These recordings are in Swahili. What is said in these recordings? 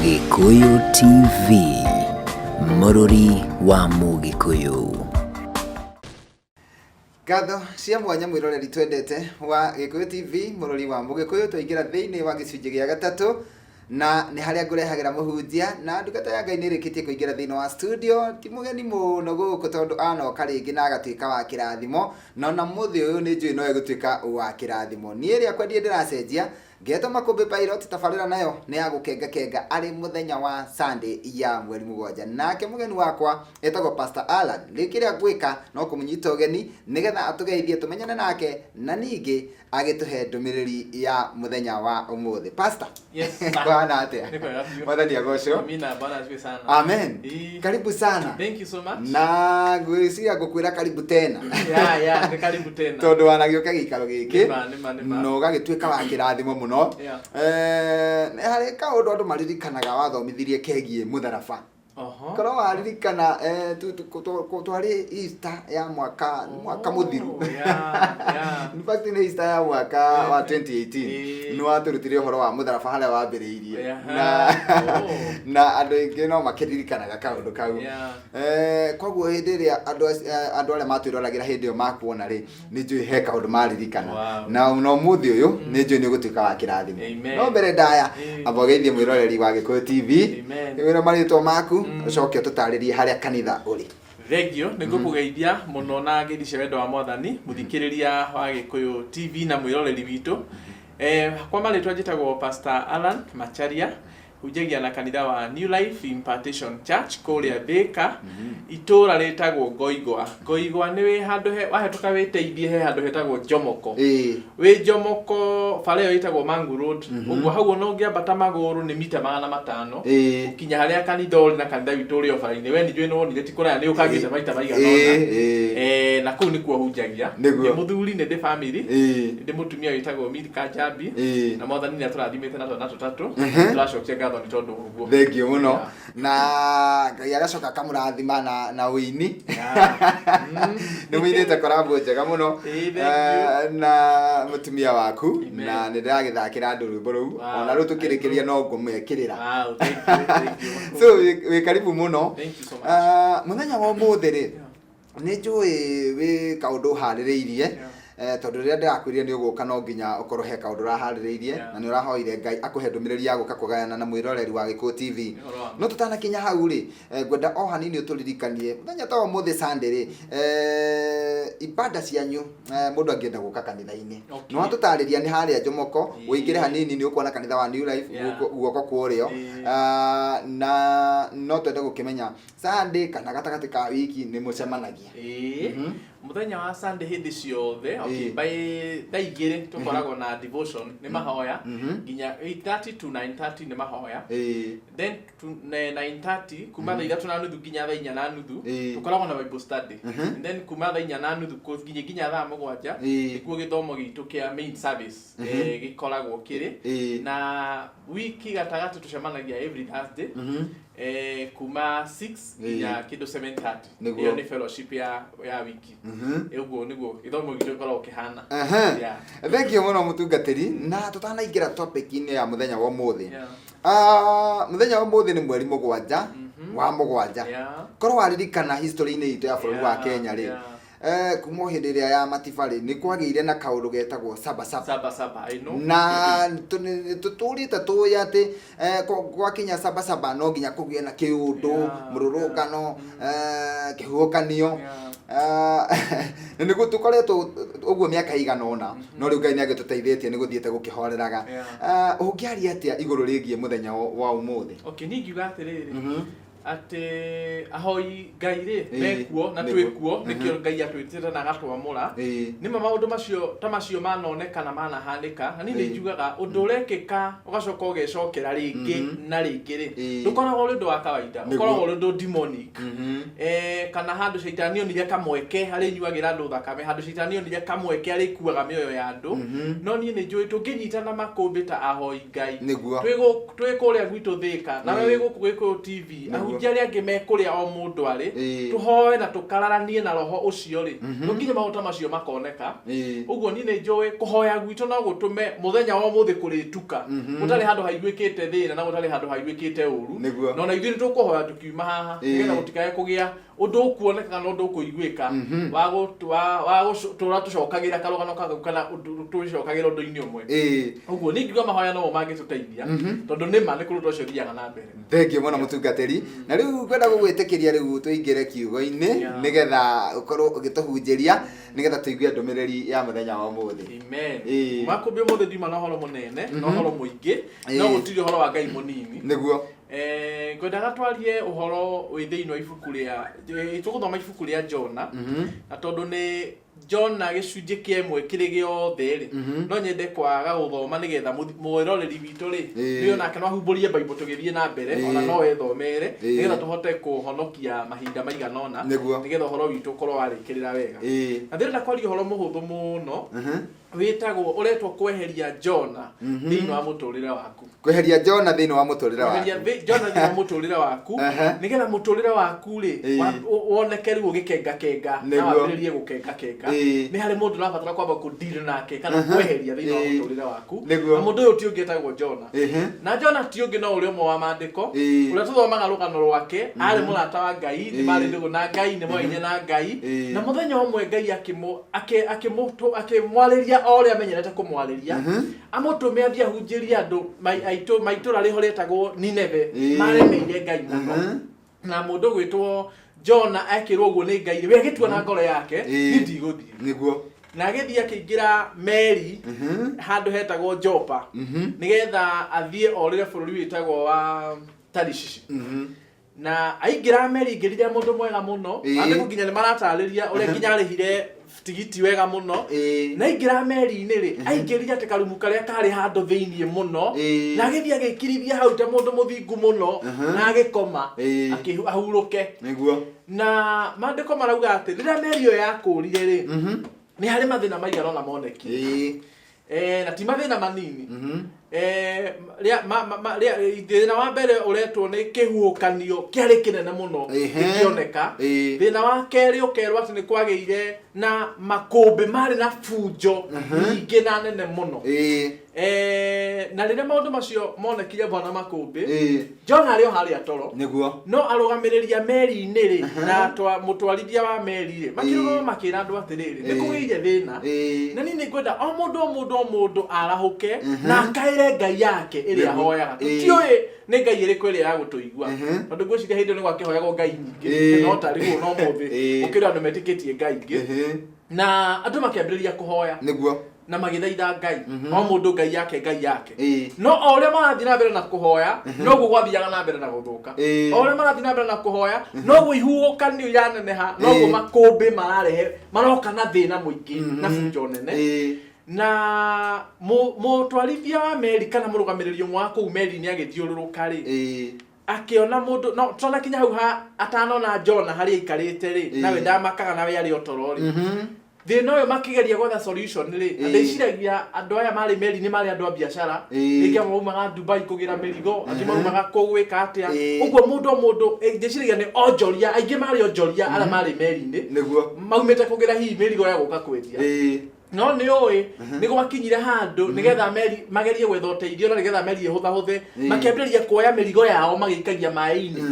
Gikuyu TV, Mũrũri wa Mũgĩkũyũ. Ngatho cia mwanya mwiroreri twendete wa Gikuyu TV, Mũrũri wa Mũgĩkũyũ, twaingĩra thĩinĩ wa gĩcunjĩ gĩa gatatũ na nĩ harĩa ngũrehagĩra mũhunjia na ndungata ya Ngai nĩ ĩrĩkĩtie kũingĩra thĩinĩ wa studio. Ti mũgeni mũno gũkũ tondũ anoka rĩngĩ na agatuĩka wa kĩrathimo, na ona mũthĩ ũyũ nĩ njũĩ no egũtuĩka wa kĩrathimo. Niĩ rĩakwa ndiĩ ndĩracenjia Ngeto Makũmbĩ Pilot, tabarĩra nayo nĩ ya gũkenga arĩ mũthenya wa Sunday ya mweri mũgwanja. Nake mũgeni wakwa etagwo Pastor Alan. Rĩkĩrĩa gwĩka no kũmũnyita ũgeni nĩgetha atũgeithie tũmenyane nake na ningĩ agĩtũhe ndũmĩrĩri ya mũthenya wa ũmũthĩ. Pastor, yes, kwana atĩa? Mwathani agocwo. Amina, Bwana asifiwe sana. Amen. Karibu sana. Thank you so much. Na ngwĩciria ngũkwĩra karibu tena. Yeah, karibu tena. Tondũ wanagĩũka gĩikaro gĩkĩ Nĩma. no gagĩtuĩka wa kĩrathimo mũno. Nĩ harĩ kaũndũ andũ maririkanaga wathomithirie kegiĩ mũtharaba. Korwo waririkana twarĩ Easter ya mwaka mũthiru. In fact nĩ Easter ya mwaka wa 2018 nĩ watũrutire ũhoro wa mũtharaba harĩa wambĩrĩirie na andũ aingĩ no makĩririkanaga kaũndũ kau. Koguo hĩndĩ ĩrĩa andũ arĩa matwĩroragĩra hĩndĩ ĩyo makuona rĩ, nĩ njũĩ he kaũndũ maririkana na ũmũthĩ ũyũ nĩ njũĩ nĩ ũgũtuĩka wa kĩrathimo. No mbere ndaya amba ũgeithie mwĩroreri wa Gikuyu TV, wĩra marĩtwa maku ucoke tutarĩrie harĩa kanitha ũrĩ. Thengio nĩ ngũkũgeithia mũno na ngĩthi wendo wa Mwathani mũthikĩrĩria wa Gikuyu TV na mwĩroreri witũ. Kwa marĩtwa njĩtagwo Pastor Alan Macharia, hunjagia na kanitha wa New Life Impartation Church kũrĩa Thĩka, itũra rĩtagwo Ngoigwa. Ngoigwa nĩ handũ wahetũka wĩteithie he handũ hetagwo Jomoko. Wĩ Jomoko bara ĩyo ĩtagwo Mangu Road. Ũguo hau no ũngĩambata magũrũ nĩ mita 500 ũkinya harĩa kanitha ũrĩ na kanitha witũ ũrĩ obarĩ-inĩ. We nĩ wonire ti kũraya nĩ ũkagĩte maita maigana ũna. Na kũu nĩkuo hunjagia. Nĩ mũthuri nĩ ndĩ family, ndĩ mũtumia wĩtagwo Milka Jambi na Mwathani nĩ atũrathimĩte na twana tũtatũ. Tũracokia ngatho nĩ tondũ ũguo. Thengio mũno. Na Ngai agacoka akamũrathima na ũini. Nĩ mũinĩte korabo njega mũno na mũtumia waku na nĩ ndĩragĩthakĩra andũ rwĩmbo rũu ona rũu tũkĩrĩkĩria no ngũmekĩrĩra. So wĩ karibu mũno. Mũthenya wa ũmũthĩ rĩ, nĩ njũĩ wĩ kaũndũ ũharĩrĩirie tondũ rĩrĩa ndĩrakwĩrire nĩ ũgũka no nginya ũkorwo he kaũndũ ũraharĩrĩirie na nĩ ũrahoire Ngai akũhe ndũmĩrĩri ya gũka kũgayana na mwĩroreri wa Gikuyu TV. No tũtanakinya hau rĩ, ngwenda o hanini ũtũririkanie mũthenya ta ũmũthĩ Sunday rĩ, ibada cianyu mũndũ angĩenda gũka kanitha-inĩ no atũtarĩria nĩ harĩa Jomoko, ũingĩre hanini nĩ ũkuona kanitha wa New Life guoko kũrĩo, na no twende gũkĩmenya Sunday kana gatagatĩ ka wiki nĩ mũcemanagia. Muthenya wa Sunday hindi ciothe by thaigire tukoragwo na devotion ni mahoya nginya 8:30 to 9:30 ni mahoya, then 9:30 kuma thaa 3:30 nginya thaa 4:30 tukoragwo na Bible study, and then kuma thaa 4:30 nginya thaa 7 nikuo gĩthomo gitu kĩa main service gikoragwo kĩrĩ, na wiki gatagati tucemanagia every Thursday kuma 6 nginya kĩndũ 7:30 iyo ni fellowship ya wiki. Ũguo nĩguo gĩthomo gitũ gĩkoragwo kĩhana. Thengio mũno mũtungatĩri, na tũtanaingĩra topic-inĩ ya mũthenya wa ũmũthĩ. Mũthenya wa ũmũthĩ nĩ mweri mũgwanja wa mũgwanja. Korwo waririkana history-inĩ itũ ya bũrũri wa Kenya rĩ, kuma hĩndĩ ĩrĩa ya Matiba nĩ kwagĩire na kaũndũ getagwo Sabasaba. Na tũtũrĩte tũĩ atĩ gwakinya Sabasaba no nginya kũgĩe na kĩũndũ, mũrũrũngano, kĩhuhũkanio. Nĩguo tũkoretwo ũguo mĩaka igana ũna, no rĩu Ngai nĩ agĩtũteithĩtie nĩ gũthiĩte gũkĩhoreraga. Ũngĩaria atĩa igũrũ rĩgiĩ mũthenya wa ũmũthĩ? Okay, niĩ ngiuga atĩrĩrĩ ati ahoi Ngai rĩ mekuo na twĩkuo nĩkĩo Ngai atwĩtĩte na agatwamũra. Nĩma maũndũ macio ta macio manonekana manahanĩka, na niĩ nĩ njugaga ũndũ ũrekĩka ũgacoka ũgecokera rĩngĩ na rĩngĩ rĩ, ndũkoragwo ũndũ wa kawaida, ũkoragwo ũndũ demonic. Kana handũ caitani onire kamweke harĩ nyuagĩra andũ thakame, handũ caitani onire kamweke harĩ kuaga mĩoyo ya andũ. No niĩ nĩ njũĩ tũngĩnyitana makũmbĩ ta ahoi Ngai twĩ kũrĩa gwitũ Thĩka, nawe wĩ gũkũ Gikuyu TV ahunjia arĩa angĩ mekũrĩa o mũndũ arĩ tũhoe na tũkararanie na roho ũcio rĩ nginya maũndũ macio makoneka ũguo niĩ nĩ njũĩ kũhoya gwitũ no gũtũme mũthenya wa ũmũthĩ kũrĩtuka gũtarĩ handũ haiguĩkĩte thĩna na gũtarĩ handũ haiguĩkĩte ũru no na ithuĩ nĩ tũkũhoya tũkiuma haha nĩgetha gũtikae kũgĩa ũndũ ũkuoneka kana ũndũ ũkũiguĩka wa gũtũra tũcokagĩra karũgano kagau kana tũcokagĩra ũndũ-inĩ ũmwe ũguo nĩ ingiuga mahoya no mangĩtũteithia tondũ nĩma nĩ kũruta ũcio thiaga na mbere thengio mũno mũtungatĩri na rĩu ngwenda gũgwĩtĩkĩria rĩu tũingĩre kiugo-inĩ nĩgetha ũkorwo ũgĩtũhunjĩria nĩgetha tũigue ndũmĩrĩri ya mũthenya wa ũmũthĩ amen makũmbĩ ũmũthĩ ndiuma na ũhoro mũnene na ũhoro mũingĩ no gũtirĩ ũhoro wa Ngai mũnini nĩguo ngwendaga twarie ũhoro wĩ thĩinĩ wa ibuku rĩa tũgũthoma ibuku rĩa Jona na tondũ nĩ Jona gĩcunjĩ kĩa ĩmwe kĩrĩ gĩothe rĩ no nyende kwaga gũthoma nĩgetha mwĩroreri witũ rĩ rĩo nake no ahumbũrie Bible tũgĩthiĩ na mbere ona no wethomere nĩgetha tũhote kũhonokia mahinda maigana ũna nĩgetha ũhoro witũ ũkorwo warĩkĩrĩra wega na ndĩrenda kwaria ũhoro mũhũthũ mũno wĩtagwo ũretwo kweheria Jona thĩinĩ wa mũtũrĩre waku kweheria Jona thĩinĩ wa mũtũrĩre waku Jona thĩinĩ wa mũtũrĩre waku nĩgetha mũtũrĩre waku rĩ woneke rĩu ũgĩkengakenga na wambĩrĩrie gũkengakenga nĩ harĩ mũndũ ũrabatara kwamba kũdeal nake kana kweheria thĩinĩ wa mũtũrĩre waku na mũndũ ũyũ ti ũngĩ etagwo Jona na Jona ti ũngĩ no ũrĩa ũmwe wa maandĩko ũrĩa tũthomaga rũgano rwake arĩ mũrata wa Ngai nĩ marĩ ndũgũ na Ngai nĩ moine na Ngai na mũthenya ũmwe Ngai akĩmwarĩria o ũrĩa amenyerete kũmwarĩria amũtũme athiĩ ahunjĩrie andũ maitũra rĩho rĩtagwo Nineve maremeire Ngai mũno na mũndũ gwĩtwo Jona ekĩrwo ũguo nĩ Ngai we agĩtua na ngoro yake nĩ ndigũthiĩ nĩguo na agĩthiĩ akĩingĩra meri handũ hetagwo Jopa nĩgetha athiĩ orĩre bũrũri wĩtagwo wa Tarishish na aingĩra meri ingĩrire mũndũ mwega mũno andũ nginya nĩ maratarĩria ũrĩa nginya arĩhire tigiti wega mũno na ingĩra meri-inĩ rĩ aingĩrire atĩ karumu karĩa karĩ handũ thĩinĩ mũno na agĩthiĩ agĩkirithia hau ta mũndũ mũthingu mũno na agĩkoma ahurũke na maandĩko marauga atĩ rĩrĩa meri ĩyo yakũrire rĩ nĩ harĩ mathĩna maigana ũna monekire na ti mathĩna manini thĩna wa mbere ũretwo nĩ kĩhuhũkanio kĩarĩ kĩnene mũno gĩkĩoneka thĩna wa kerĩ ũkerwo atĩ nĩ kwagĩire na makũmbĩ marĩ na bunjo nyingĩ na nene mũno na rĩrĩa maũndũ macio monekire bwana makũmbĩ Jona arĩ o harĩa toro no arũgamĩrĩria meri-inĩ rĩ na mũtwarithia wa meri rĩ makĩrũgama makĩra andũ atĩrĩrĩ nĩ kũgĩire thĩna na niĩ nĩ ngwenda o mũndũ arahũke na akaĩre Ngai yake ĩrĩa ahoyaga tũtiũĩ nĩ Ngai ĩrĩkũ ĩrĩa ya gũtũigua tondũ ngwĩciria hĩndĩ nĩ gwakĩhoyagwo Ngai nyingĩ no tarĩ guo no mũthĩ ũkĩrĩ andũ metĩkĩtie Ngai ingĩ na andũ makĩambĩrĩria kũhoya na magĩthaitha Ngai o mũndũ Ngai yake no o ũrĩa marathiĩ na mbere na kũhoya noguo gwathiaga na mbere na gũthũka o ũrĩa marathiĩ na mbere na kũhoya noguo ihuhũkanio iraneneha noguo makũmbĩ maroka na thĩna mũingĩ na bunjo nene na mũtwarithia wa meri kana mũrũgamĩrĩri ũmwe wa kũu meri-inĩ agĩthiũrũrũka rĩ akĩona mũndũ no tũnakinya hau atanona Jona harĩa aikarĩte rĩ nawe ndamakaga nawe arĩ o toro rĩ thĩna ũyũ makĩgeria gwetha solution rĩ na ndĩciragia andũ aya marĩ meri-inĩ marĩ andũ a biacara rĩngĩ maumaga Dubai kũgĩra mĩrigo angĩ maumaga kũgwĩka atĩa ũguo mũndũ ndĩciragia nĩ onjoria aingĩ marĩ onjoria arĩa marĩ meri-inĩ maumĩte kũgĩra hihi mĩrigo ya gũka kwendia no nĩ ũĩ nĩ gwakinyire handũ nĩgetha meri magerie gwetha ũteithio na nĩgetha meri ĩhũthahũthe makĩambĩrĩria kuoya mĩrigo yao magĩikagia maĩ-inĩ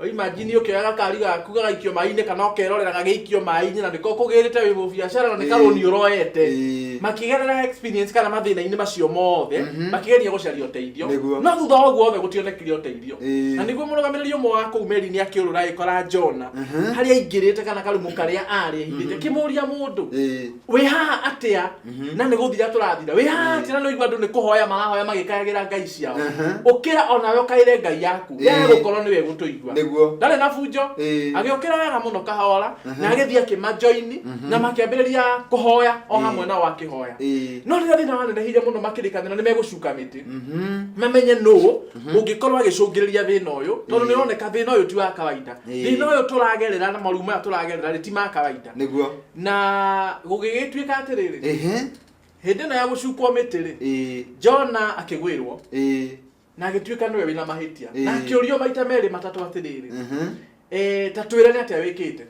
imagine ũkĩoya gakari gaku gagaikio maĩ-inĩ kana ũkerorera gagĩikio maĩ-inĩ na nĩko kũgĩrĩte wĩ mũbiacara na nĩ karũni ũroete makĩgerera experience kana mathĩna-inĩ macio mothe makĩgeria gũcaria ũteithio no thutha wa ũguo othe gũtionekire ũteithio na nĩguo mũrũgamĩrĩri ũmwe wa kũu meri-inĩ akĩũrũra agĩkora Jona harĩa aingĩrĩte kana karumu karĩa arĩ ehithĩte kĩmũria mũndũ wĩ haha atĩa na nĩ gũthira tũrathira wĩ haha atĩa na nĩ ũigua andũ nĩ kũhoya marahoya magĩkayagĩra Ngai ciao ũkĩra onawe ũkaĩre Ngai yaku gũkorwo nĩwe gũtũigua ndarĩ na bunjo agĩũkĩra wega mũno kahora na agĩthiĩ akĩmajoini na makĩambĩrĩria kũhoya o hamwe nao akĩhoya no rĩrĩa thĩna wanenehire mũno makĩrĩkanĩra nĩ megũcuka mĩtĩ mamenye nũũ ũngĩkorwo agĩcũngĩrĩria thĩna ũyũ tondũ nĩ ũroneka thĩna ũyũ ti wa kawaida thĩna ũyũ tũragerera na marumo maya tũragerera ti ma kawaida na gũgĩgĩtuĩka atĩrĩrĩ hĩndĩ ĩno ya gũcukwo mĩtĩ rĩ Jona akĩgwĩrwo na agituika niwe wina mahitia na akiorio maita meri matatu atiriri tatwirane atia wikite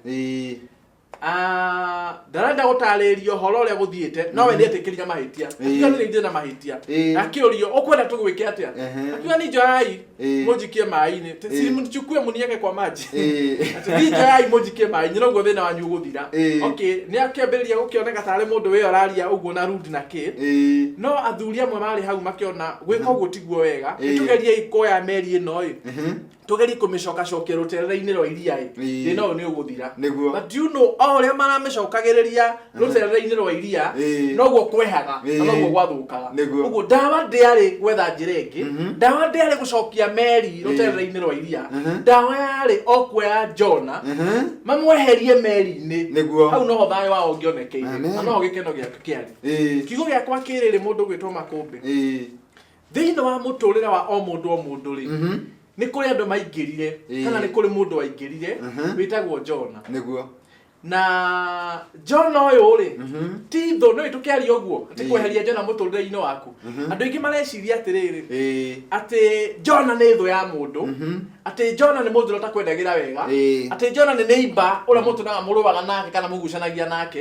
ndarenda gutaririo horo uria guthiite no we nietikiriria mahitia akiuga ni ndina mahitia akiorio ukwenda tugwike atia akiuga ni njoyai mujikie mai-ini si mchukue munieke kwa maji ati njoyai mujikie mai-ini no thina wanyu guthira okay ni akiambiriria gukioneka tare mundu we araria uguo na rudi na ki no athuri amwe mari hau makiona gwika uguo tiguo wega tugerie ikoya meri ino tugerie kumicoka cokera ruterere-ini rwa iria thina ni uguthira but you know oria maramicokagiriria ruterere-ini rwa iria noguo kwehaga noguo gwathukaga uguo ndawa ndiari gwetha njira ingi ndawa ndiari gucokia meri ruterere-ini rwa iria ndawa yari okuoya Jona mamweherie meri-ini hau noho thayo wao ungionekeire na noho gikeno giake kiari kiugo giakwa kiriri mundu gwitwo Makumbi thiini wa muturire wa o mundu ri ni kuri andu maingirire kana ni kuri mundu waingirire witagwo Jona na Jona uyu ri titho no itukiaria uguo ati kweheria Jona muturire-ini waku andu ingi mareciria atiriri ati Jona ni thu ya mundu ati Jona ni mundu utakwendagira wega ati Jona ni neighbor ura mutunaga murubaga nake kana mugucanagia nake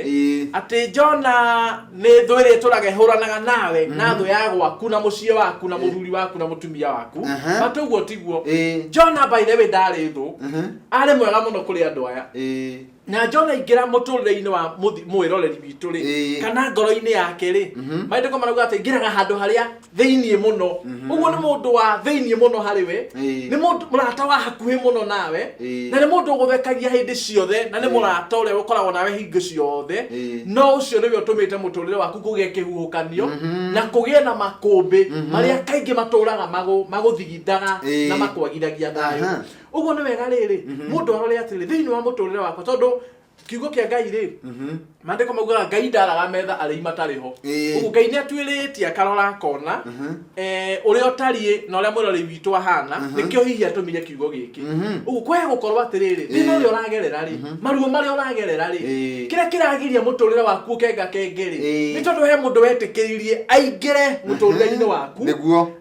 ati Jona ni thu iri turage huranaga nawe na thu ya gwaku na mucie waku na muthuri waku na mutumia waku batuguo tiguo Jona by the way ndari thu ari mwega muno kuri andu aya na Jona ingira muturire-ini wa mwiroreri witu ri kana ngoro-ini yake ri maiteko marauga ati ingiraga handu haria thiini muno uguo ni mundu wa thiini muno hariwe ni mundu murata wa hakuhi muno nawe na ni mundu uguthekagia hindi ciothe na ni murata uria ukoragwo nawe hingo ciothe no ucio niwe utumite muturire waku kugie kihuhukanio na kugie na Makumbi maria kaingi maturaga maguthigithaga na makwagiragia thayo uguo ni wega riri mundu arore atiri thiini wa muturire wakwa tondu kiugo kia Ngai ri mandiko maugaga Ngai ndaraga metha ari matariho uguo Ngai ni atwiritie akarora kona uria utarie na uria mwirori witu ahana nikio hihi atumire kiugo giki uguo kwe gukorwo atiriri thina uria uragerera ri maruo maria uragerera ri kira kiragiria muturire waku kenga kengeri ni tondu he mundu wetikiririe aingire muturire-ini waku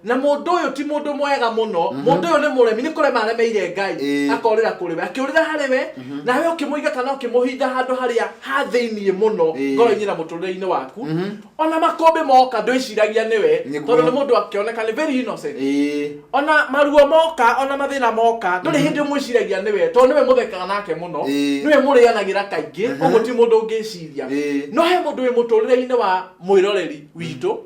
na mundu uyu ti mundu mwega muno mundu uyu ni muremi ni kurema aremeire Ngai akorira kuriwe akiurira hariwe nawe ukimuiga kana ukimuhitha handu haria hathiini muno ngoro-ini na muturire-ini waku ona Makumbi moka ndwiciragia niwe tondu ni mundu akioneka ni very innocent ona maruo moka ona mathina moka nduri hindi mwiciragia niwe tondu niwe muthekaga nake muno niwe murianagira kaingi uguo ti mundu ungiciria no he mundu wi muturire-ini wa mwiroreri witu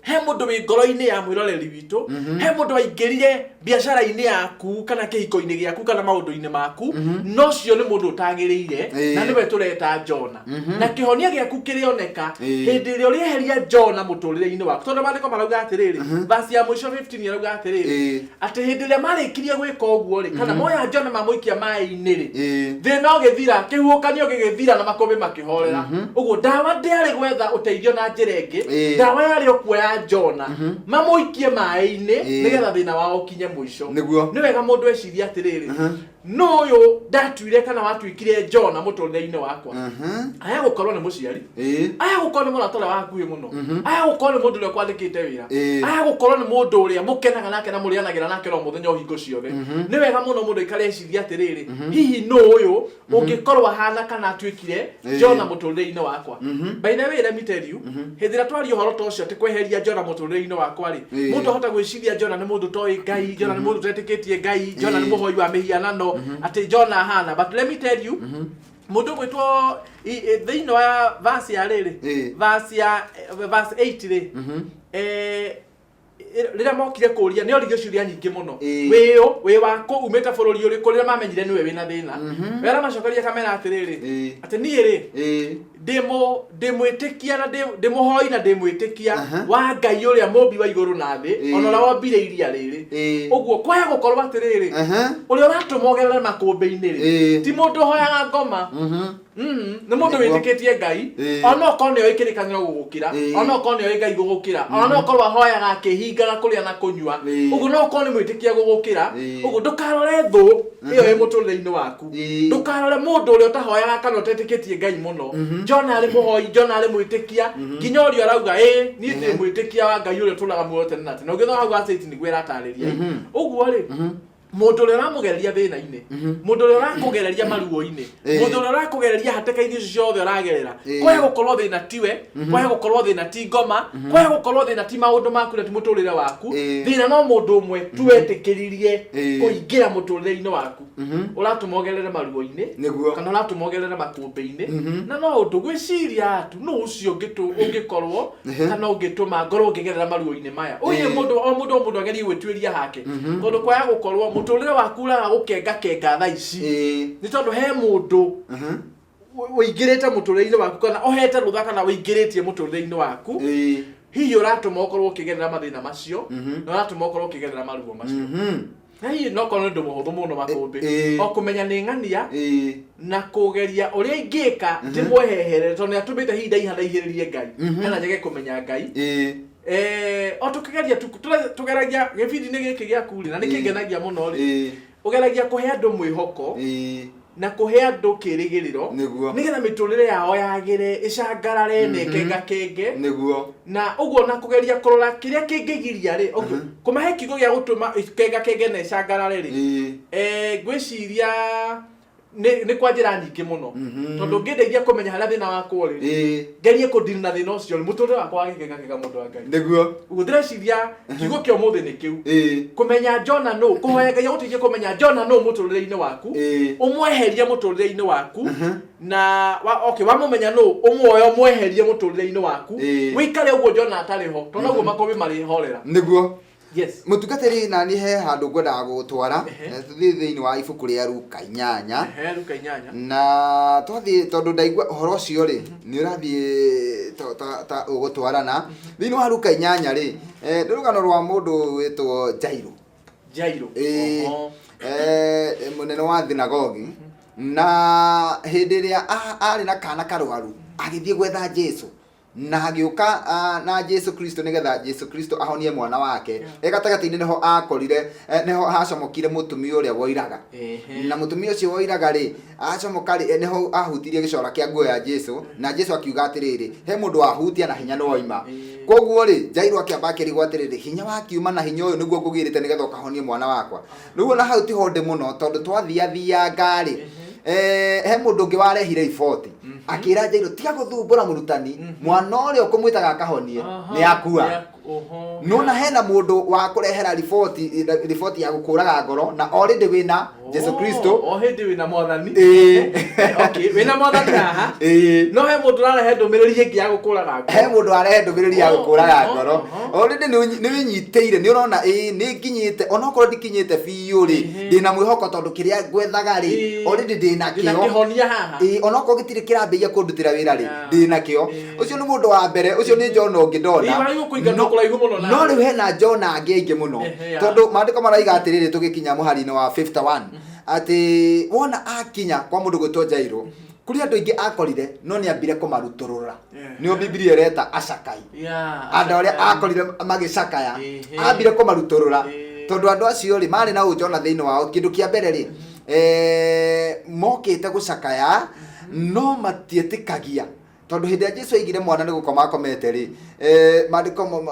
he mundu wi ngoro-ini ya mwiroreri witu he mundu waingirire biacara-ini yaku kana kihiko-ini giaku kana maundu-ini maku no cio ni mundu utagiriire na niwe tureta Jona na kihonia giaku kirioneka hindi iria urieheria Jona muturire-ini waku tondu mandiko marauga atiriri verse ya mwisho 15 arauga atiriri ati hindi iria marikirie gwika uguo ri kana moya Jona mamuikia mai-ini ri thina ugithira kihuhukanio gigithira na Makumbi makihorera uguo ndawa ndiari gwetha uteithio na njira ingi ndawa yari ukuoya Jona mamuikie mai-ini nigetha thina wao kinye mwisho ni wega mundu eciria atiriri no uyu ndatuire kana watuikire Jona muturire-ini wakwa aya gukorwo ni muciari aya gukorwo ni murata uria wakuhi muno aya gukorwo ni mundu uria kwandikite wira aya gukorwo ni mundu uria mukenaga nake na murianagira nake ro muthenya o hingo ciothe ni wega muno mundu ikare eciria atiriri hihi no uyu ungikorwo hana kana atuikire Jona muturire-ini wakwa by the way let me tell you hithira twari uhoro to cio ti kweheria Jona muturire-ini wakwa ri mundu hota gwiciria Jona ni mundu toi Ngai Jona ni mundu tetikitie Ngai Jona ni muhoi wa mihianano ati Jona hana but let me tell you mundu gwitwo thiini wa verse ya riri verse 8 ri rira mokire kuria ni origio ciuria nyingi muno wi wako umeta bururi uri kurira mamenyire niwe wina thina wera macokeria kamera atiriri ati ni ri ndimwitikia na ndimuhoi na ndimwitikia wa Ngai uria mumbi wa iguru na thi ona ura wombire iria riri uguo kwaya gukorwo atiriri uria uratumogerera Makumbi-ini ri ti mundu hoyaga ngoma ni mundu witikitie Ngai ona okorwo ni oikirikaniro gugukira ona okorwo ni Ngai gugukira ona okorwo ahoyaga akihingaga kuria na kunyua uguo no okorwo ni mwitikia gugukira uguo ndukarore thu iyo wi muturire-ini waku ndukarore mundu uria utahoyaga kana utetikitie Ngai muno Jona ari muhoi Jona ari mwitikia nginya uri arauga ni ndi mwitikia wa Ngai uri tulaga muote nati no githo hau aseti ni gwira atariria uguo ri mundu uri ramugereria thina-ini mundu uri rakugereria maruo-ini mundu uri rakugereria hateka-ini ciothe uragerera kwahe gukorwo thina tiwe kwahe gukorwo thina ti ngoma kwahe gukorwo thina ti maundu maku na ti muturire waku thina no mundu umwe tuwetikiririe kuingira muturire-ini waku uratumogerere maruo-ini kana uratumogerere makumbi-ini na no undu gwiciria atu no ucio ungikorwo kana ungituma ngoro ngigerera maruo-ini maya uyu mundu o mundu agerie gwitwiria hake tondu kwahe gukorwo muturire waku uraga gukenga thaa ici ni tondu he mundu uingirite muturire-ini waku kana ohete rutha kana uingiritie muturire-ini waku hihi uratuma ukorwo ukigerera mathina macio na uratuma ukorwo ukigerera maruo macio hihi no kono ndu muhuthu muno makumbi o kumenya ni ng'ania na kugeria uria ingika ndimwehehere tondu atumite hinda ihanaihiririe Ngai kana njage kumenya Ngai o tukigeria tugeragia gibindi-ini giki giaku na nikingenagia muno ri ugeragia kuhe andu mwihoko na kuhe andu kirigiriro nigetha miturire yao yagire icangarare nekenga kenge niguo na uguo na kugeria kurora kiria kingigiria ri kumahe kigo gia gutuma kenga kenge na icangarare ri gwiciria ni kwa njira nyingi muno tondu ngindeithia kumenya haria thina wakwa ri ngerie kudili na thina ucio muturire wakwa wagikenga mundu wa Ngai niguo uthireciria kiugo kia umuthi ni kiu kumenya Jona no kuhoya Ngai uteithie kumenya Jona no muturire-ini waku umweherie muturire-ini waku na wamumenya no umwoyo umweherie muturire-ini waku wikare uguo Jona atari ho tondu uguo makobi mari horera niguo yes mutungatiri na ni he handu ngwendaga gutwara tuthi thiini wa ibuku ria Luka 8 Luka 8 na twathi tondu ndaigua uhoro ucio ri ni urathie ta ugutwarana thiini wa Luka 8 ri ni rugano rwa mundu witwo Jairo munene wa thinagogi na hindi ria ari na kana karwaru agithie gwetha Jesu na agiuka na Jesu Kristo nigetha Jesu Kristo ahonie mwana wake egatagati-ini niho akorire niho hacomokire mutumia uria woiraga na mutumia ucio woiraga ri acomoka ri niho ahutirie gicora kia nguo ya Jesu na Jesu akiuga atiriri he mundu ahutia na hinya noima koguo ri Jairo akiamba akirigwo atiriri hinya wakiuma na hinya uyu niguo ngugirite nigetha ukahonie mwana wakwa niguo na hau tiho ndi muno tondu twathiathia ngari he mundu ungi warehire iboti akira Jairo tiga guthumbura murutani mwana uria ukumwitaga akahonie ni akua no na hena mundu wa kurehera riboti ya gukuraga ngoro na already wina Jesu Kristo hindi wina mwathani okay wina mwathani haha no he mundu arehe ndumiriri ingi ya gukuraga ngoro he mundu arehe ndumiriri ya gukuraga ngoro already ni winyiteire ni urona ni nginyite onokorwo ndikinyite biu ri ndina mwihoko tondu kiria gwethaga ri already ndina kihonia haha onokorwo gitiri kirambia kundutira wira ri ndina kio ucio ni mundu wa mbere ucio ni Jona ungi ndona no riu hena Jona angi muno tondu maandiko maraiga atiriri tugikinya muhari-ini wa 51 ati wona akinya kwa mundu gwitwo Jairo kuri andu ingi akorire no ni ambire kumaruturura nio Biblia ireta acakai andu aria akorire magicakaya ambire kumaruturura tondu andu acio ri mari na Jona thiini wao kindu kia mbere ri mokite gucakaya no matietikagia tondu hindi ya Jesu aigire mwana ni gukoma akomete ri maandiko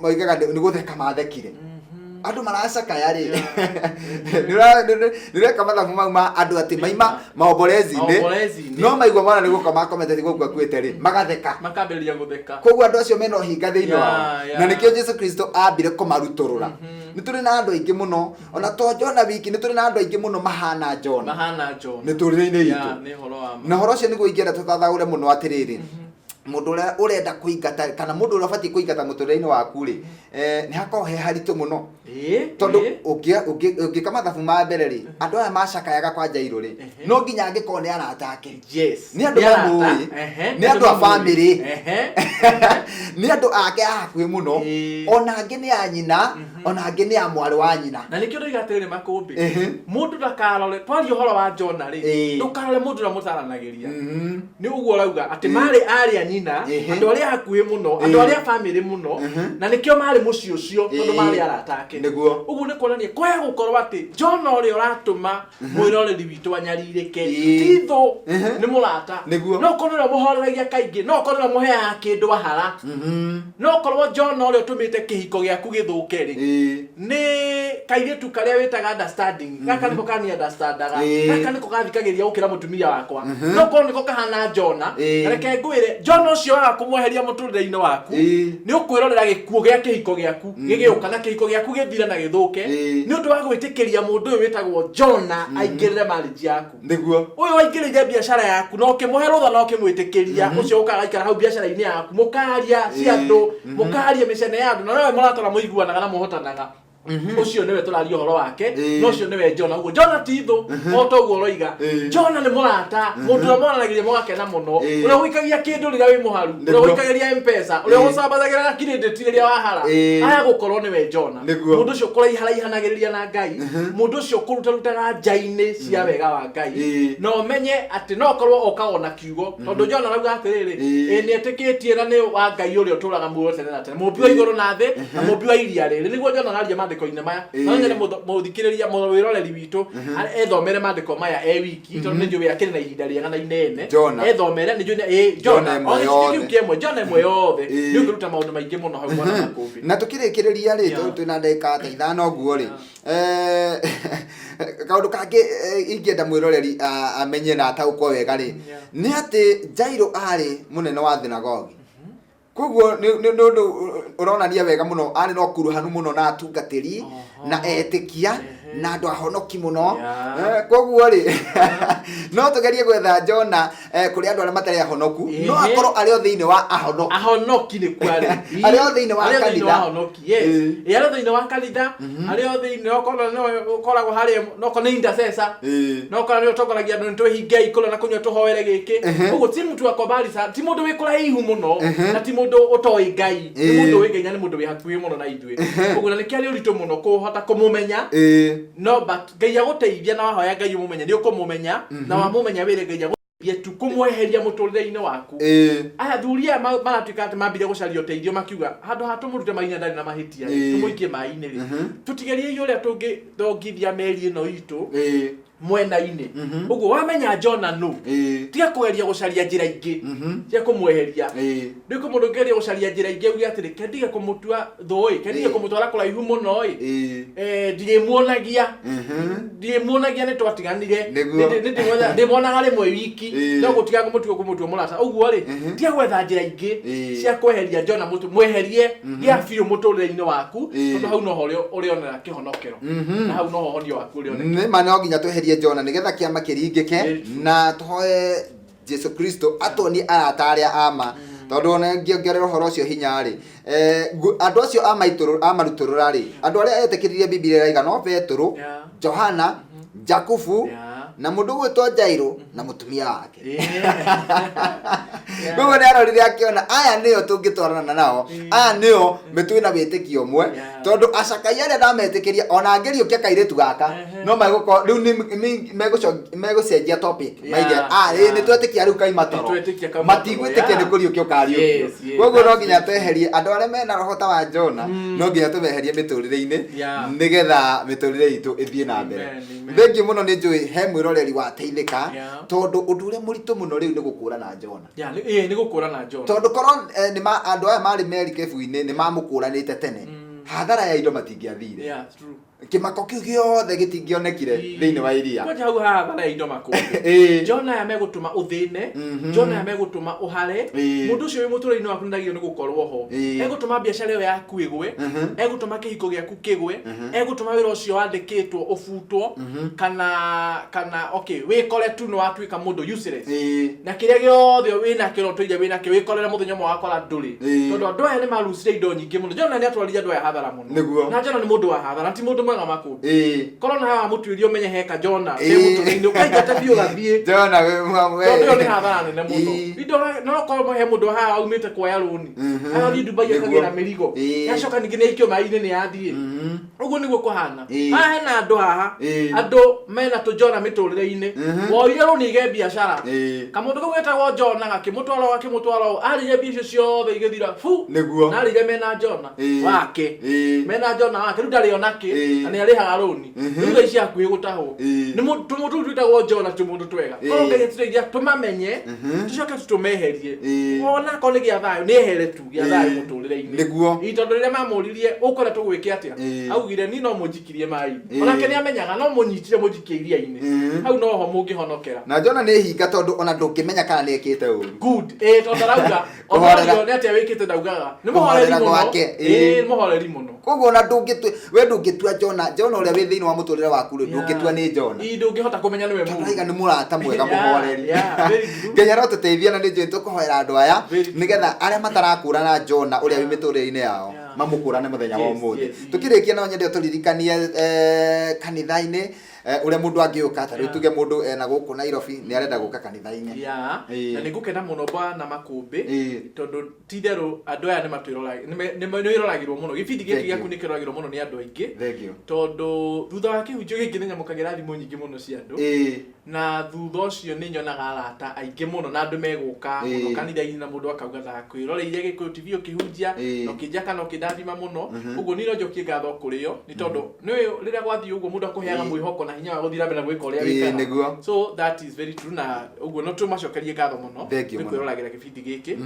moigaga ni gutheka mathekire andu maracakaya ri nireka mathabu mau ma andu ati maima maombolezi-ini no maigua mwana ni gukoma akomete ti guku akuite ri magatheka makambiriria gutheka koguo andu acio mena hinga thiini wao na nikio Jesu Kristo ambire kumaruturura ni turi na andu aingi muno ona to Jona wiki ni turi na andu aingi muno mahana Jona ni turire-ini itu na horo ucio niguo ingienda tutathaure muno atiriri mundu uria urenda kuingata kana mundu uria ubatie kuingata muturire-ini waku ri ni hakorwo he haritu muno tondu ungika mathabu ma mbere ri andu aya macakayaga kwa Jairo ri no nginya angikorwo ni arata ake ni andu mamui ni andu a family ni andu ake hakuhi muno ona angi ni a nyina ona angi ni a mwari wa nyina na nikio ndoiga atiriri makumbi mundu ndakarore twari uhoro wa Jona ri ndukarore mundu uria mutaranagiria ni uguo urauga ati mari ari nyina andu aria hakuhi muno andu aria family muno na nikio mari muci ucio tondu mari aratake niguo uguo ni kuonania kwaya gukorwo ati John ori uratuma mwiroreri witu anyaririke titho ni murata no korwo muhoreragia kaingi no korwo muheaga kindu ahara no korwo John ori utumite kihiko giaku githuke ri ni kairitu karia witaga understanding gaka niko kani understandaga gaka niko gathikagiria ukira mutumia wakwa no korwo niko kahana John na reke ngwire John ucio waga kumweheria muturire-ini waku ni ukwirorera gikuo gia kihiko giaku gigiuka na kihiko giaku githira na githuke ni undu wa gwitikiria mundu uyu witagwo John aingirire marriage yaku niguo uyu waingirire biashara yaku no kimuhe rutha no kimwitikiria ucio ukaga ikara hau biashara-ini yaku mukaria cia andu mukaria micene ya andu na nawe muratara muiguanaga na muhotanaga ucio niwe turaria horo wake no ucio niwe John uguo John titho moto uguo roiga John ni murata mundu amonanagiria mugakena muno uria wikagia kindu rira wi muharu uria wikagiria M-Pesa uria ucambathagira na credit iria wahara aya gukorwo niwe John mundu ucio kuraihanagiriria na Ngai mundu ucio kurutaga njaini cia wega wa Ngai no umenye ati no korwo okagona kiugo tondu John arauga atiriri ni etikitie na ni wa Ngai uria uturaga muoyo tene na tene mumbi wa iguru na thi na mumbi wa iria riri niguo John araria mandiko-ini maya no nyene muthikiriria mwiroreri witu ethomere mandiko maya wiki tondu ni njui akiri na ihinda riega na inene ethomere ni njui John John emwe yothe ni ukuruta maundu maingi muno hau mwana makumbi na tukirikiriria ri twina ndeka ta ithano guo ri kaundu kangi ingienda mwiroreri amenye na ataukwo wega ri ni ati Jairo ari munene wa thinagogi koguo ni undu uronania wega muno ari no kuruhanu muno na atungatiri na etikia na andu ahonoki muno koguo ri no tugerie gwetha John kuri andu aria matari ahonoku no akorwo ari o thiini wa ahonoki ni kwari ari o thiini wa kanitha ahonoki ari o thiini wa kanitha ari o thiini okoragwo hari no ko ni intercessor no ko ni utongoragia andu nitwihinge ikolo na kunywa tuhoere giki uguo ti mtu akobali sa ti mundu wikura ihu muno na ti mundu utoi Ngai ni mundu wi Ngai ni mundu wi hakuhi muno na ithwe uguo na nikiari uritu muno kuhota kumumenya no but Ngai aguteithia na wahoya Ngai umumenya ni ukumumenya na wamumenya wire Ngai aguteithia tu kumweheria muturire-ini waku aya thuria maratuika ati mambire gucaria uteithio makiuga handu hatumurute maina ndari na mahitia tumuikie mai-ini ri tutigerie iyo ria tungithia meri ino itu mwena-ini uguo wamenya John no tiga kugeria gucaria njira ingi cia kumweheria ndi kumurongeria gucaria njira ingi ugia atiri kendige kumutua thoi kendige kumutwara kuraihu muno ndimuonagia ni twatiganire ndi monaga rimwe wiki no gutiga kumutua murata uguo ri tiga gwetha njira ingi cia kweheria John mutu mweherie gia biu muturire-ini waku tondu hau no ho urionera kihonokero na hau no ho honio waku urionera ni mano nginya tweherie John nigetha kiama kiringike na tuhoe Jesu Kristo atoni ataria ama tondu ona ngiongerera horo ucio hinya ri andu acio amaruturura ri andu aria etekiririe Biblia raiga no Petro Johana Jakubu na mundu gwitwa Jairo na mutumia wake guo ni arorire akiona aya nio tungitwarana nao aya nio mitwina witikio mwe tondu acakai aria ndametikiria ona ngeriukia kairitu gaka no maiguko riu ni megucenjia topic maige ni twetikia riu kai matoro matigwitikia ni kuriukia ukariukia guo no nginya tweherie andu aria mena roho ta wa John no nginya tumeherie miturire-ini nigetha miturire itu ithie na mbere thengi muno ni njui he mwiroreri wa teithika tondu undu uria muritu muno riu ni gukura na John ni gukura na John tondu korwo ni andu aya mari meri kebu-ini ni mamukuranite tene hathara ya indo matingiathire kimako kiu giothe gitingionekire thiini wa iria kwa hau hathara ya indo makumbi John aya megutuma uthine John aya megutuma uhare mundu ucio wi muturire-ini waku ndagio ni gukorwo ho egutuma biashara iyo yaku igwe egutuma kihiko giaku kigwe egutuma wira ucio wandikitwo ufutwo kana okay wikore tu no atuika mundu useless na kiria giothe wina kiro tuija wina ki wikorera muthenya mwa wakora nduri tondu andu aya ni marusire indo nyingi muno John ni atwarire andu aya hathara hathara muno na Jona ni mundu wa hathara ti mundu mwega Makũmbĩ korwo na haha mutuirio menye heka Jona mutu ukaigata biũ gathie Jona we mwamu tondu ni hathara nene muno indo no korwo he mundu haha aumite kuoya rũni athi Dubai akagira mĩrigo yacoka ningĩ nĩ ikio mai-inĩ nĩ yathie uguo niguo kuhana haha hena andu haha andu mena tu Jona miturire-ini woire rũni ige biacara kamundu kau getagwo Jona gakimutwaro arĩire mbia icio ciothe igĩthira fu na arĩire mena Jona wake mena Jona wake rĩu ndarĩ onake na nĩ arĩhaga rũni rĩu thaa ici hakuhĩ gũtahwo nĩ tũmũndũ twĩtagwo Jona tũmũndũ twega korwo Ngai atũteithia tũmamenye tũcoke tũmeherie ona korwo nĩ gĩa thayũ nĩ ehere tu gĩa thayũ mũtũrĩre-inĩ tondũ rĩrĩa mamũririe ũkoretwo gwĩke atĩa augire ni no mũnjikirie mai onake nĩ amenyaga no mũnyitire mũnjikie iria-inĩ hau no ho mũngĩhonokera na Jona nĩ hinga tondũ ona ndũngĩmenya kana nĩ ekĩte ũru good tondũ arauga ohorerio nĩ atĩa wĩkĩte ndaugaga nĩ mũhoreri mũno koguo ona ndũngĩtua Jona ũrĩa wĩ thĩinĩ wa mũtũrĩre waku ndũngĩtua nĩ Jona ndũngĩhota kũmenya nĩwe mũndũ aiga nĩ mũrata mwega mũhoreri Ngai arotũteithia na nĩ njũĩ tũkũhoera andũ aya nĩgetha arĩa matarakũrana Jona ũrĩa wĩ mĩtũrĩre-inĩ yao mamũkũrane mũthenya wa ũmũthĩ tũkĩrĩkia no nyende tũririkanie kanitha-inĩ uria mundu angĩũka ta rĩu tuge mundu na gũkũ Nairobi nĩ arenda gũka kanitha-inĩ na nĩ ngũkena mũno Bwana Makũmbĩ tondũ ti therũ andũ aya nĩ iroragirwo mũno gĩbindi gĩkĩ gĩaku nĩ kĩroragirwo mũno nĩ andũ aingĩ tondũ thutha wa kĩhunjio gĩkĩ nĩ nyamũkagĩra thimũ nyingĩ mũno cia andũ na thutha ũcio nĩ nyonaga arata aingĩ mũno na andũ megũka mũno kanitha-inĩ na mũndũ akauga ndakwĩroreire Gĩkũyũ TV ũkĩhunjia na ũkĩnjaka na ũkĩndathima mũno ũguo nĩ njokie ngatho kũrĩ o nĩ tondũ nĩ rĩrĩa gwathiĩ ũguo mũndũ akũheaga mwĩhoko na hinya wa gũthira mbere gwĩka ũrĩa wĩkaga so that is very true na ũguo no tũmacokerie ngatho mũno nĩ kwĩroragĩra gĩbindi gĩkĩ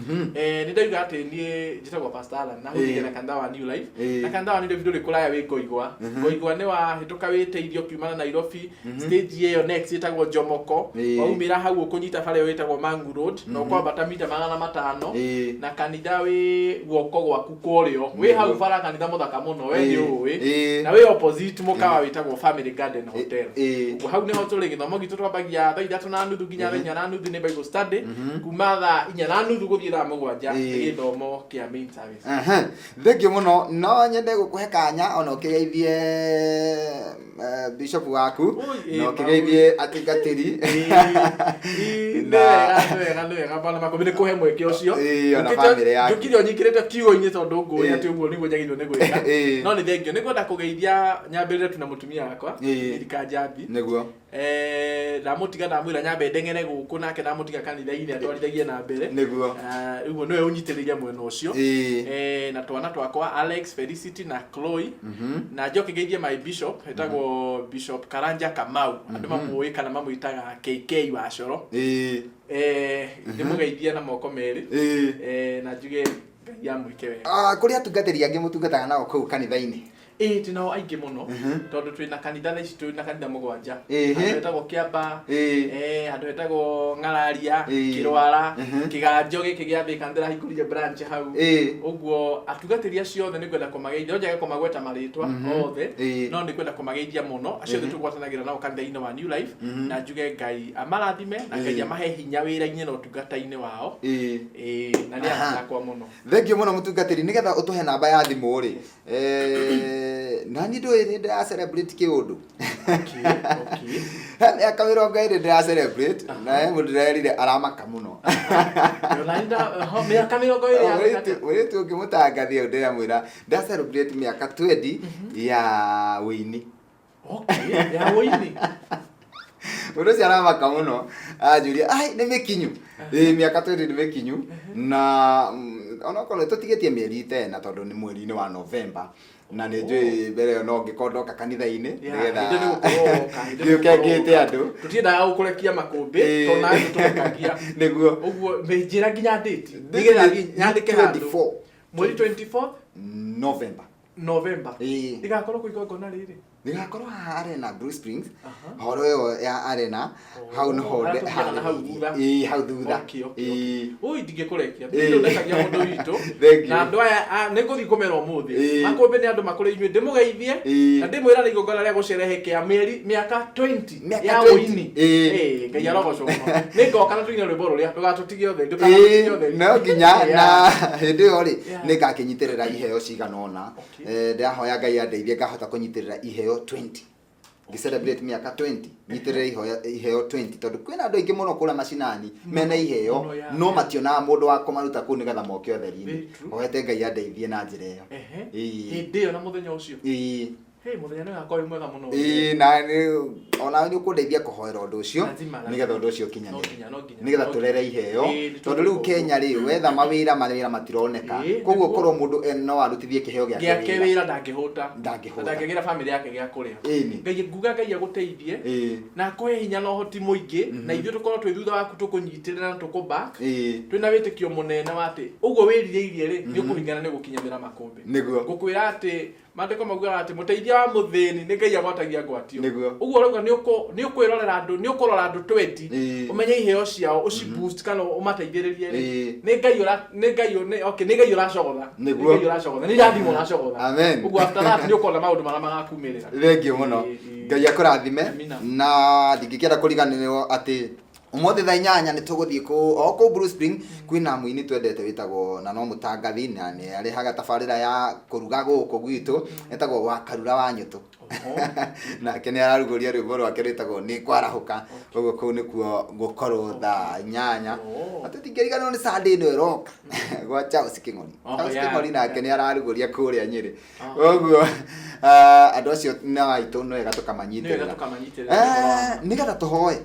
nĩ ndauga atĩ niĩ njĩtagwo Pastor Alan na hũthĩire na kanitha wa New Life na kanitha wa New Life ndũrĩ kũraya wĩ Ngoigwa nĩ wahĩtũka wĩteithio kiumana Nairobi stage ĩyo next ĩtagwo Jomoko waumĩra hau ũkũnyita barĩa wĩtagwo Mangu Road na ũkwambata mita 500 na kanitha wĩ guoko gwaku kũrĩo wĩ hau bara kanitha mũthaka mũno we nĩ ũĩ na wĩ opposite mũkawa wĩtagwo Family Garden Hotel hau nĩho tũrĩ gĩthomo gitũ twambagia thaa 3:30 nginya thaa 4:30 nĩ Bible study kuma thaa 4:30 gũthiĩ thaa 7 nĩ gĩthomo kĩa main service thengio mũno no nyende gũkũhe kanya ona ũkĩgeithie bishop waku na ũkĩgeithie atungatĩri nĩ wega Bwana Makũmbĩ nĩ kũhe mweke ũcio njũkire nyikĩrĩte kiugo-inĩ tondũ ngũĩ atĩ ũguo nĩguo njagĩrĩirwo nĩ gwĩka no nĩ thengio nĩ kwenda kũgeithia nyambĩrĩre tu na mũtumia wakwa Erika Njambi nĩguo ndamũtiga ndamwĩra nyambe ndeng'ere gũkũ nake ndamũtiga kanitha-inĩ atwarithagie na mbere nĩguo ũguo nĩwe ũnyitĩrĩire mwena ũcio na twana twakwa Alex, Felicity na Chloe na njoke ngeithie my bishop hetagwo Bishop Karanja Kamau andũ mamũĩ kana mamwĩtaga KK wa Coro ndĩmũgeithia na moko merĩ na njuge Ngai amwĩke wega kũrĩ atungatĩri angĩ mũtungataga nao kũu kanitha-inĩ tinao aingĩ mũno tondũ twĩna kanitha thaa ici twĩna kanitha 7 andũ hetagwo Kĩamba andũ hetagwo Ng'araria Kĩrwara Kĩganjo gĩkĩ gĩa Thĩka ndĩrahingũrire branch hau ũguo atungatĩri acio othe nĩ ngwenda kũmageithia njage kũmagweta marĩtwa othe no nĩ ngwenda kũmageithia mũno acio othe tũgwatanagĩra nao kanitha-inĩ wa New Life na njuge Ngai amarathime na Ngai amahe hinya wĩra-inĩ na ũtungata-inĩ wao na nĩ athakwa mũno thengio mũno mũtungatĩri nĩgetha ũtũhe namba ya thimũ rĩ na ni ndũĩ nĩ celebrate kĩũndũ mĩaka 20 ndĩra celebrate na mũndũ ndĩrerire aramaka mũno mĩaka 20 wĩrĩtu ũngĩmũtangathia ndĩramwĩra nda celebrate mĩaka 20 ya wĩini ya wĩini mũndũ ũcio aramaka mũno anjũria nĩ mĩkinyu mĩaka 20 nĩ mĩkinyu na onokorwo tũtigĩtie mĩeri 10 tondũ nĩ mweri-inĩ wa November na nĩ njũĩ mbere ĩyo no ngĩkondoka kanitha-inĩ nĩgetha ngĩũke ngĩte andũ tũtiendaga gũkũrekia Makũmbĩ tondũ nawe tũrekagia nĩguo ũguo njĩra nginya date nĩgetha nyandĩke handũ mweri 24 November ndigakorwo kũ igongona rĩrĩ Nigakorwo haha Arena Blue Springs. Horo yo ya Arena. Hau no ho hau thutha. Ui ndingikurekia. Ndio ndekagia mundu witu. Na andu aya niguthi kumera umuthi. Makombe ni andu makure inywe ndimugeithie. Na ndimwira ni gongona ria gucerehekea miaka 20 ya uini. Ngai arogoco muno. Ningoka na tuine rwimbo ruria tugatutige othe ndukatutige othe. No nginya na hindi yo ri ningakinyitirira iheo cigana ona. Ndahoya Ngai andeithie ngahota kunyitirira iheo 20. Celebrate miaka 20 nyitirira iheo 20 tondu kwina andu aingi muno kula macinani mena iheo no mationa mundu wa kumaruta ku nigetha moke otheri-ini. Ohete Ngai andeithie na njira iyo. Hindi yo na muthenya ucio. Hey, muthenya ni gakoi mwega muno. Na ni ona ni ukundeithia kuhoera undu ucio nigetha undu ucio kinyanire. Nigetha turere iheo tondu riu Kenya ri wetha mawira matironeka. Koguo korwo mundu no arutithie kiheo giake wira ndangihota family yake gia kuria. Ngai nguga Ngai aguteithie na koe hinya no hoti muingi na ithuĩ tukorwo twi thutha waku tukunyitirira na tukuback twina witikio munene wati uguo wiririirie ri ni ukuringana ni gukinyamira makombe. Ngukwira ati mandiko maguga ati muteithia wa muthini ni Ngai agwatagia ngwatio. Uguo rauga ni ukwirorera andu ni ukurora andu 20 umenye iheo ciao uci boost kana umateithiririe ri ni Ngai uracogotha ni ndathimo uracogotha. Uguo after that ni ukona maundu mara magakumirira. Thengio muno Ngai akurathime na ndingikienda kuriganirwo ati umuthi thaa 8 ni tuguthie ku Blue Spring kwina muini twendete witagwo na no mutangathi na ni ari haga tabarira ya kuruga guku gwitu etagwo wa Karura wa Nyutu. Na kene araruguria rwimbo rwake rwitagwo ni kwarahuka. Uguo kuu nikuo gukorwo thaa 8 atutingiriganwo ni Sunday no iroka gwa Charles King'ori na kene araruguria kuria Nyeri. Uguo andu acio na aitu no ega tukamanyitirira nigetha tuhoe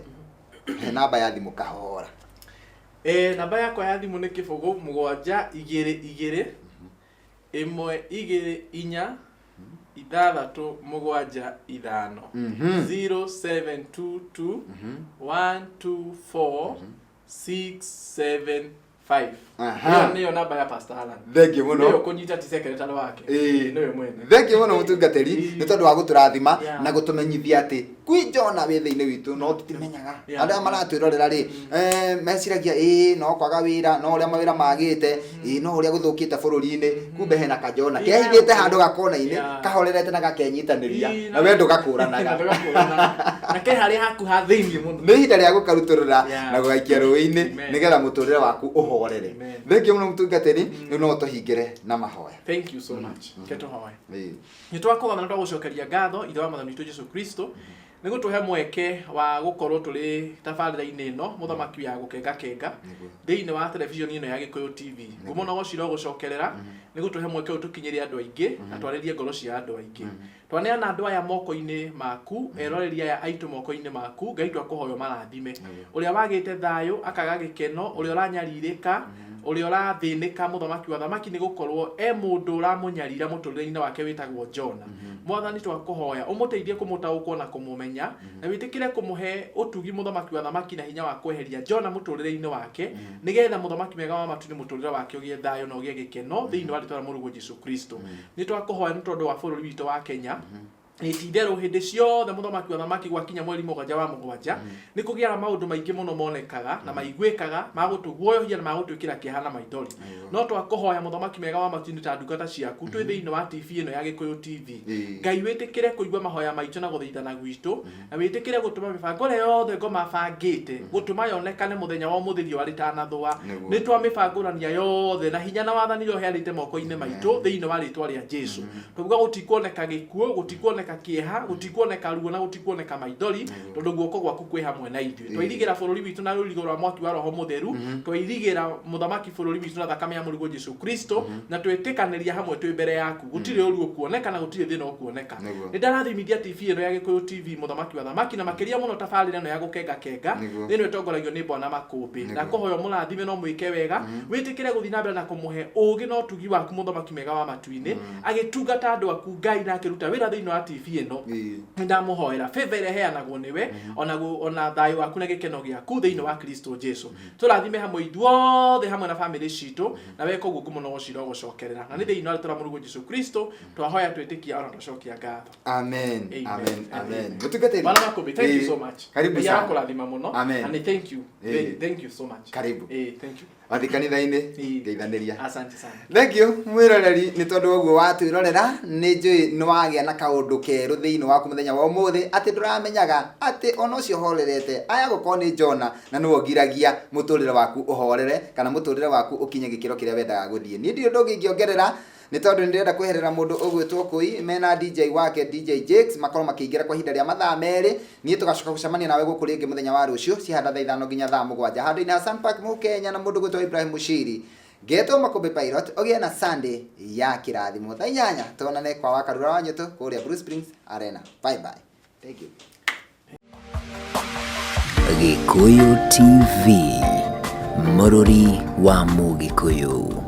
namba ya thimu kahora. Namba yakwa ya thimu ni 0722 124 675. Niyo namba ya Pastor Alan. Thengio muno. Niyo kunyita ti secretary wake. Niyo mwene. Thengio muno mutungateri ni tondu wa guturathima na gutumenyithia ati kwi Jona witha-ini witu no tutimenyaga. Andu maratwirorera ri meciragia no kwaga wira no uria mawira magite no uria guthukite bururi-ini kumbe hena ka Jona kehithite handu gakona-ini kahorerete na gakenyitaniria na we ndugakuranaga na ke hari hakuha thiini muno. Ni ihinda ria gukaruturura na gugaikia rũĩ-ini nigetha muturire waku uhorere. Thengio muno mutungateri no tuhingire na mahoya. Thank you so much. Keto hoya. Ni twakogana na twagucokeria ngatho ithe wa Mwathani witũ Jesu Kristo nigu tuhe mweke wa gukorwo turi tabarira-ini ino muthamaki ya gukenga thiini wa television ino ya Gikuyu TV. Ngumona gociro gucokerera nigu tuhe mweke utukinyiria andu aingi na twaririe ngoro cia andu aingi. Twaneana andu aya moko-ini maku eroreria ya aitu moko-ini maku Ngai twakuhoyo marathime. Uria wagite thayo akaga gikeno uria uranyaririka uria urathinika muthamaki wa thamaki ni gukorwo mundu uramunyarira muturire-ini wake witagwo Jona. Mwathani twakuhoya umuteithie kumutaukwo na kumumenya na witikire kumuhe utugi muthamaki wa thamaki na hinya wa kweheria Jona muturire-ini wake nigetha muthamaki mega wa matu ni muturire wake ugie thayo na ugie gikeno thiini wa ritwa murugo Jesu Kristo. Ni twakuhoya ni tondu wa bururi witu wa Kenya itindero hindi ciothe muthamaki wa thamaki gwakinya mweri 7 ni kugiara maundu maingi muno monekaga na maigwikaga magutuguoyohia na magutwikira kihana maithori. No twakuhoya muthamaki mega wa matini ta ndungata ciaku twi thiini wa TV ino ya Gikuyu TV. Ngai witikire kuigwa mahoya maitu na guthaithana gwitu na witikire gutuma mibango yothe ngomabangite gutuma yonekane muthenya wa muthiri wa ritanathwa. Ni twa mibangurania yothe na hinya na wathani yo hearite moko-ini maitu thiini wa ritwa ria Jesu. Tubuga gutikuoneka gikuo gutikuoneka kieha gutikuoneka ruo na gutikuoneka maithori tondu guoko gwaku kwi hamwe na ithuĩ. Twairigira bururi witu na rũrigo rwa mwaki wa roho mutheru twairigira muthamaki bururi witu na thakame ya murugo Jesu Kristo na twĩtĩkanĩria hamwe twĩ mbere yaku gutire ũru kuoneka na gutire thĩna ũkuoneka. Nĩ ndarathimithia TV ĩno ya Gikuyu TV muthamaki wa thamaki na makĩria mũno tabarĩra ĩno ya gũkenga thĩinĩ ĩtongoragio nĩ Bwana Makũmbĩ na kũhoyo mũrathime no mwĩke wega wĩtĩkĩre gũthiĩ na mbere na kũmũhe ũũgĩ na ũtugi waku muthamaki mega wa matu-inĩ agĩtungata andũ aku Ngai na akĩruta wĩra thĩinĩ wa TV TV ino ndamuhoera favor ire heanagwo niwe ona thayo waku na gikeno giaku thiini wa Kristo Jesu turathime hamwe ithuothe hamwe na family citu na weka uguo ngumo no gocira gucokerera na ni thiini wa turamurugo Jesu Kristo twahoya twitikia ona twacokia ngatho. Amen. Mutungatiri bana makobe, thank you so much. Karibu sana. Yako lathima muno and thank you. Thank you so much. Karibu. Thank you. Wathi kanitha-ini ngeithaniria. Asante sana. Thank you mwiroreri ni tondu oguo watwirorera ni njui ni wagia na kaundu keru thiini waku muthenya wa umuthi ati nduramenyaga ati ona ucio horerete aya gukorwo ni Jona na ni wogiragia muturire waku uhorere kana muturire waku ukinye gikiro kiria wendaga guthie ni ndio ndungi ngiongerera ni tondu ndirenda kweherera mundu ugwitwo Kui mena DJ wake DJ Jakes makorwo makiingira kwa ihinda ria mathaa meri ni tugacoka gucemania nawe guku ringi muthenya wa rucio cihanda thaa 5 nginya thaa 7 handu-ini ha Sun Park mu Kenya na mundu gwitwo Ibrahim Mushiri Geto Makombe Pilot ogie na Sunday ya kirathimo thaa 8 tonane kwa wakarura wa nyeto kuria Bruce Springs Arena. Bye bye. Thank you. Gikuyu TV, Murori wa Mugikuyu.